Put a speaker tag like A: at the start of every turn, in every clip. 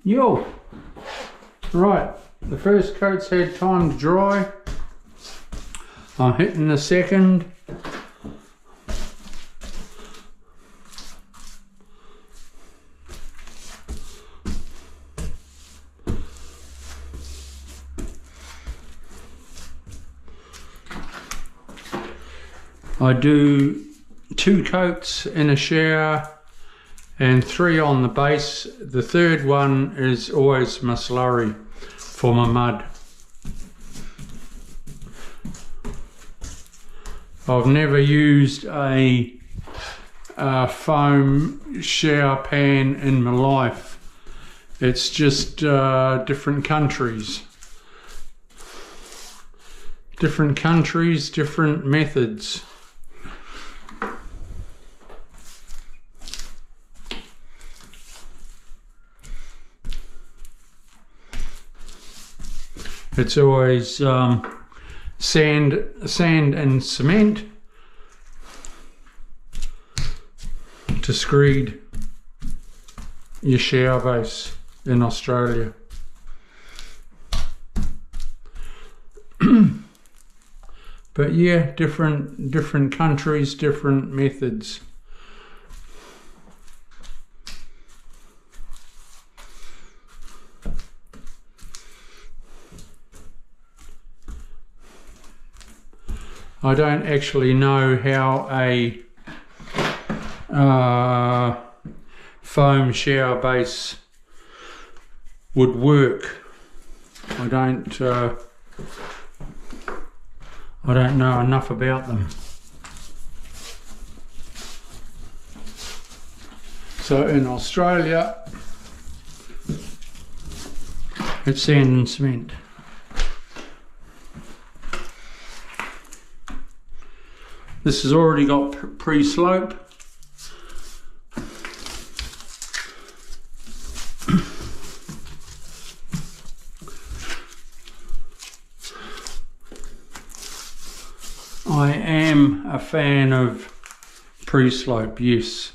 A: Yo! Right, the first coat's had time to dry. I'm hitting the second. I do 2 coats in a shower and 3 on the base. The third one is always my slurry for my mud. I've never used a foam shower pan in my life. It's just different countries. Different countries, different methods. It's always sand and cement to screed your shower base in Australia. But yeah, different countries, different methods. I don't actually know how a foam shower base would work. I don't know enough about them. So in Australia, it's sand and cement. This has already got pre-slope. I am a fan of pre-slope, yes.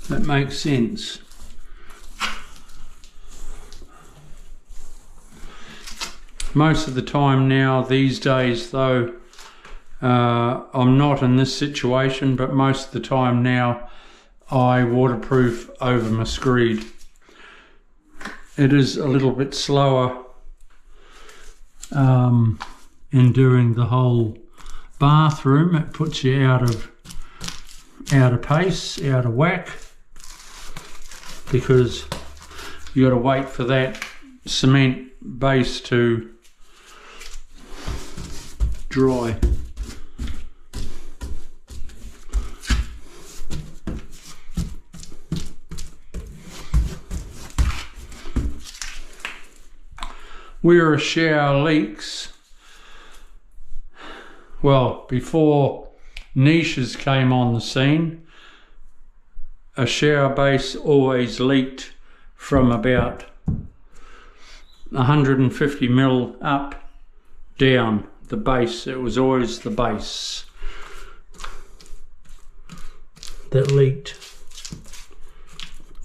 A: That makes sense. Most of the time now, these days though, I'm not in this situation, but most of the time now I waterproof over my screed. It is a little bit slower in doing the whole bathroom. It puts you out of pace, out of whack, because you got to wait for that cement base to dry. Where a shower leaks, well, before niches came on the scene, a shower base always leaked from about 150 mil up, down the base. It was always the base that leaked,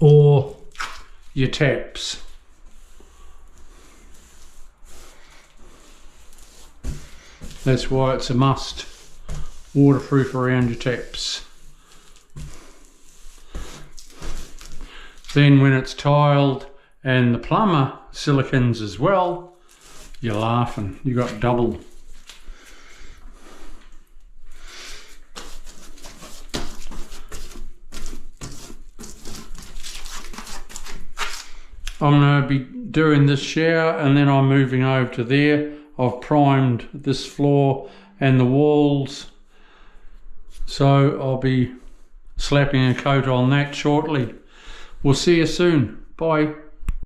A: or your taps. That's why it's a must, waterproof around your taps. Then when it's tiled and the plumber silicons as well, you're laughing, you got double. I'm going to be doing this shower and then I'm moving over to there. I've primed this floor and the walls, so I'll be slapping a coat on that shortly. We'll see you soon. Bye.